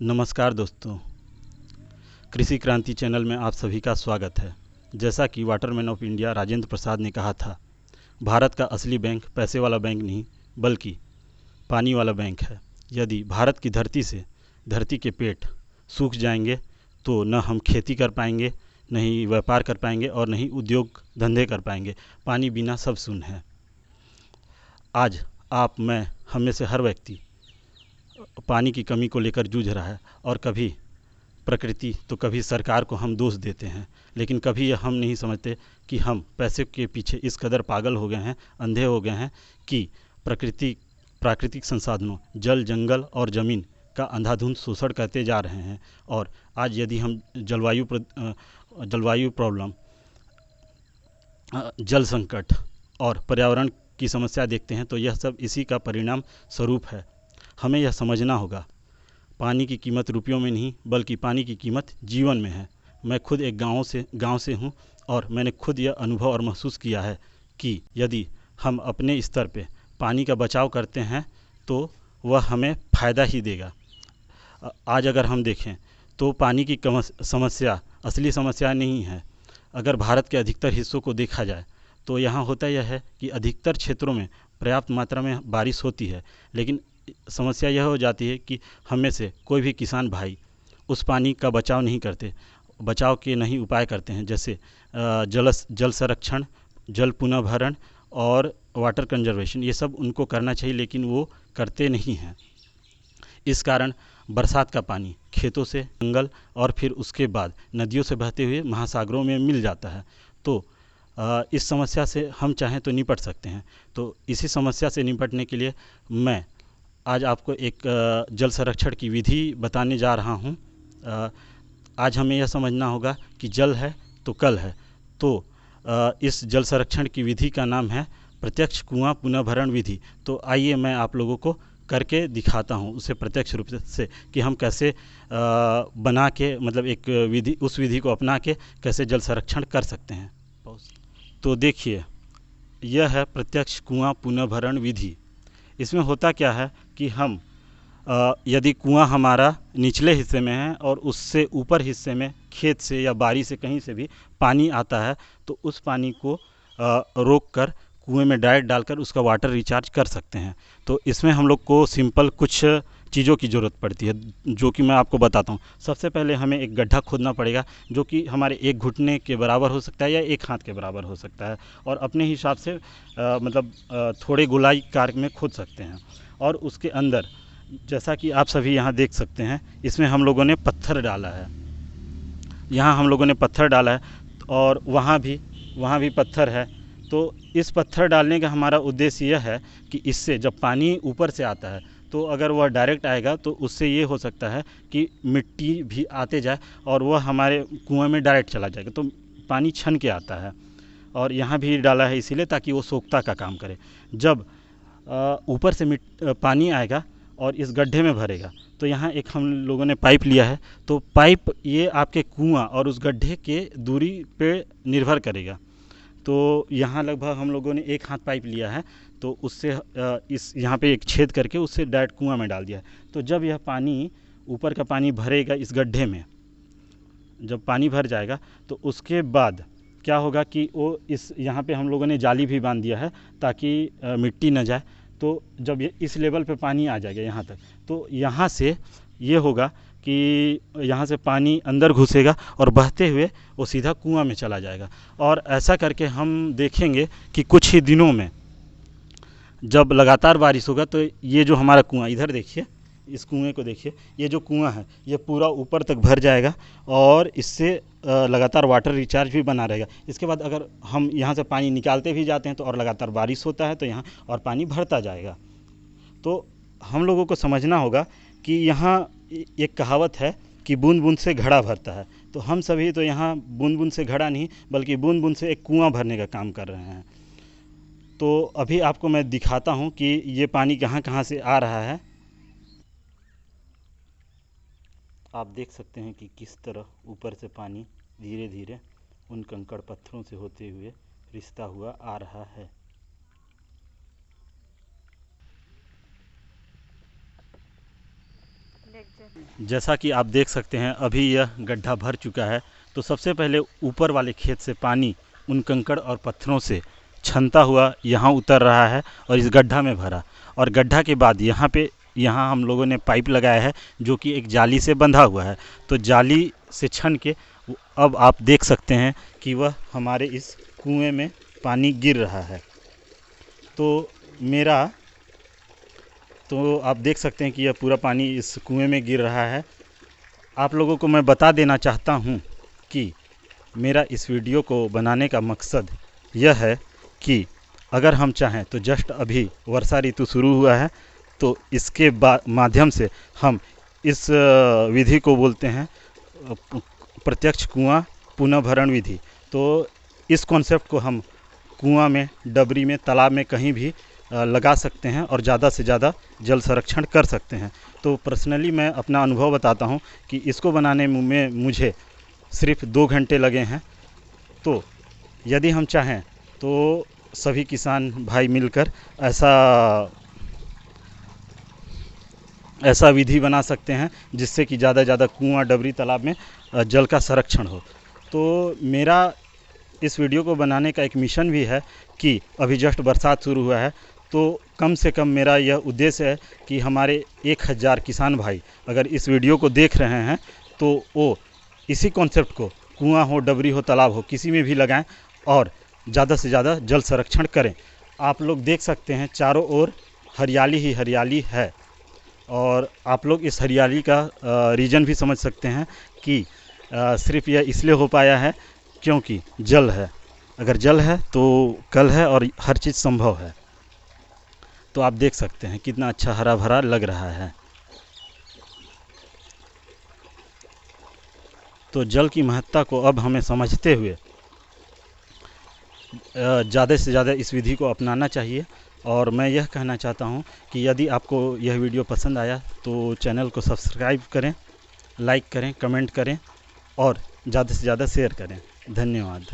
नमस्कार दोस्तों, कृषि क्रांति चैनल में आप सभी का स्वागत है। जैसा कि Waterman of India Rajendra Prasad ने कहा था, भारत का असली बैंक पैसे वाला बैंक नहीं बल्कि पानी वाला बैंक है। यदि भारत की धरती के पेट सूख जाएंगे तो न हम खेती कर पाएंगे, न ही व्यापार कर पाएंगे और न ही उद्योग धंधे कर पाएंगे। पानी बिना सब शून्य है। आज आप, मैं, हम में से हर व्यक्ति पानी की कमी को लेकर जूझ रहा है और कभी प्रकृति तो कभी सरकार को हम दोष देते हैं, लेकिन कभी यह हम नहीं समझते कि हम पैसे के पीछे इस कदर पागल हो गए हैं, अंधे हो गए हैं कि प्राकृतिक संसाधनों जल, जंगल और ज़मीन का अंधाधुंध शोषण करते जा रहे हैं। और आज यदि हम जलवायु प्रॉब्लम, जल संकट और पर्यावरण की समस्या देखते हैं तो यह सब इसी का परिणाम स्वरूप है। हमें यह समझना होगा, पानी की कीमत रुपयों में नहीं बल्कि पानी की कीमत जीवन में है। मैं खुद एक गांव से हूं और मैंने खुद यह अनुभव और महसूस किया है कि यदि हम अपने स्तर पे पानी का बचाव करते हैं तो वह हमें फ़ायदा ही देगा। आज अगर हम देखें तो पानी की समस्या असली समस्या नहीं है। अगर भारत के अधिकतर हिस्सों को देखा जाए तो यहाँ होता यह है कि अधिकतर क्षेत्रों में पर्याप्त मात्रा में बारिश होती है, लेकिन समस्या यह हो जाती है कि हम में से कोई भी किसान भाई उस पानी का बचाव नहीं करते, बचाव के नहीं उपाय करते हैं। जैसे जल संरक्षण, जल पुनः भरण और वाटर कंजर्वेशन, ये सब उनको करना चाहिए लेकिन वो करते नहीं हैं। इस कारण बरसात का पानी खेतों से, जंगल और फिर उसके बाद नदियों से बहते हुए महासागरों में मिल जाता है। तो इस समस्या से हम चाहें तो निपट सकते हैं। तो इसी समस्या से निपटने के लिए मैं आज आपको एक जल संरक्षण की विधि बताने जा रहा हूँ। आज हमें यह समझना होगा कि जल है तो कल है। तो इस जल संरक्षण की विधि का नाम है प्रत्यक्ष कुआं पुनः भरण विधि। तो आइए मैं आप लोगों को करके दिखाता हूँ उसे प्रत्यक्ष रूप से कि हम कैसे बना के, मतलब एक विधि, उस विधि को अपना के कैसे जल संरक्षण कर सकते हैं। तो देखिए, यह है प्रत्यक्ष कुआं पुनः भरण विधि। इसमें होता क्या है कि हम यदि कुआं हमारा निचले हिस्से में है और उससे ऊपर हिस्से में खेत से या बारी से कहीं से भी पानी आता है तो उस पानी को रोक कर कुएं में डायरेक्ट डालकर उसका वाटर रिचार्ज कर सकते हैं। तो इसमें हम लोग को सिंपल कुछ चीज़ों की ज़रूरत पड़ती है जो कि मैं आपको बताता हूँ। सबसे पहले हमें एक गड्ढा खोदना पड़ेगा जो कि हमारे एक घुटने के बराबर हो सकता है या एक हाथ के बराबर हो सकता है, और अपने हिसाब से थोड़े गोलाकार में खोद सकते हैं। और उसके अंदर जैसा कि आप सभी यहाँ देख सकते हैं, इसमें हम लोगों ने पत्थर डाला है। यहाँ हम लोगों ने पत्थर डाला है और वहाँ भी पत्थर है। तो इस पत्थर डालने का हमारा उद्देश्य यह है कि इससे जब पानी ऊपर से आता है तो अगर वह डायरेक्ट आएगा तो उससे ये हो सकता है कि मिट्टी भी आते जाए और वह हमारे कुएं में डायरेक्ट चला जाएगा, तो पानी छन के आता है। और यहाँ भी डाला है इसीलिए ताकि वो सोखता का काम करे। जब ऊपर से पानी आएगा और इस गड्ढे में भरेगा तो यहाँ एक हम लोगों ने पाइप लिया है। तो पाइप ये आपके कुआं और उस गड्ढे के दूरी पे निर्भर करेगा। तो यहाँ लगभग हम लोगों ने एक हाथ पाइप लिया है, तो उससे इस यहाँ पे एक छेद करके उससे डायरेक्ट कुआं में डाल दिया है। तो जब यह पानी, ऊपर का पानी भरेगा इस गड्ढे में, जब पानी भर जाएगा तो उसके बाद क्या होगा कि वो यहाँ पे हम लोगों ने जाली भी बांध दिया है ताकि मिट्टी न जाए। तो जब ये इस लेवल पे पानी आ जाएगा यहाँ तक, तो यहाँ से ये होगा कि यहाँ से पानी अंदर घुसेगा और बहते हुए वो सीधा कुआं में चला जाएगा। और ऐसा करके हम देखेंगे कि कुछ ही दिनों में जब लगातार बारिश होगा तो ये जो हमारा कुआं, इधर देखिए, इस कुएं को देखिए, ये जो कुआं है ये पूरा ऊपर तक भर जाएगा और इससे लगातार वाटर रिचार्ज भी बना रहेगा। इसके बाद अगर हम यहाँ से पानी निकालते भी जाते हैं तो और लगातार बारिश होता है तो यहाँ और पानी भरता जाएगा। तो हम लोगों को समझना होगा कि यहाँ एक कहावत है कि बूंद बूंद से घड़ा भरता है। तो हम सभी तो यहाँ बूंद बूंद से घड़ा नहीं बल्कि बूंद बूंद से एक कुआं भरने का काम कर रहे हैं। तो अभी आपको मैं दिखाता हूँ कि ये पानी कहाँ कहाँ से आ रहा है। आप देख सकते हैं कि किस तरह ऊपर से पानी धीरे धीरे उन कंकड़ पत्थरों से होते हुए रिसता हुआ आ रहा है। जैसा कि आप देख सकते हैं अभी यह गड्ढा भर चुका है। तो सबसे पहले ऊपर वाले खेत से पानी उन कंकड़ और पत्थरों से छनता हुआ यहाँ उतर रहा है और इस गड्ढा में भरा। और गड्ढा के बाद यहाँ हम लोगों ने पाइप लगाया है जो कि एक जाली से बंधा हुआ है। तो जाली से छन के अब आप देख सकते हैं कि वह हमारे इस कुएं में पानी गिर रहा है। तो आप देख सकते हैं कि यह पूरा पानी इस कुएं में गिर रहा है। आप लोगों को मैं बता देना चाहता हूं कि मेरा इस वीडियो को बनाने का मकसद यह है कि अगर हम चाहें तो जस्ट अभी वर्षा ऋतु शुरू हुआ है, तो इसके माध्यम से हम इस विधि को बोलते हैं प्रत्यक्ष कुआं पुनः भरण विधि। तो इस कॉन्सेप्ट को हम कुआं में, डबरी में, तालाब में कहीं भी लगा सकते हैं और ज़्यादा से ज़्यादा जल संरक्षण कर सकते हैं। तो पर्सनली मैं अपना अनुभव बताता हूं कि इसको बनाने में मुझे सिर्फ 2 घंटे लगे हैं। तो यदि हम चाहें तो सभी किसान भाई मिलकर ऐसा विधि बना सकते हैं जिससे कि ज़्यादा ज़्यादा कुआं, डबरी, तालाब में जल का संरक्षण हो। तो मेरा इस वीडियो को बनाने का एक मिशन भी है कि अभी जस्ट बरसात शुरू हुआ है, तो कम से कम मेरा यह उद्देश्य है कि हमारे 1000 किसान भाई अगर इस वीडियो को देख रहे हैं तो वो इसी कॉन्सेप्ट को कुआं हो, डबरी हो, तालाब हो, किसी में भी लगाएं और ज़्यादा से ज़्यादा जल संरक्षण करें। आप लोग देख सकते हैं चारों ओर हरियाली ही हरियाली है और आप लोग इस हरियाली का रीज़न भी समझ सकते हैं कि सिर्फ यह इसलिए हो पाया है क्योंकि जल है। अगर जल है तो कल है और हर चीज़ संभव है। तो आप देख सकते हैं कितना अच्छा हरा भरा लग रहा है। तो जल की महत्ता को अब हमें समझते हुए ज़्यादा से ज़्यादा इस विधि को अपनाना चाहिए। और मैं यह कहना चाहता हूं कि यदि आपको यह वीडियो पसंद आया तो चैनल को सब्सक्राइब करें, लाइक करें, कमेंट करें और ज़्यादा से ज़्यादा शेयर करें। धन्यवाद।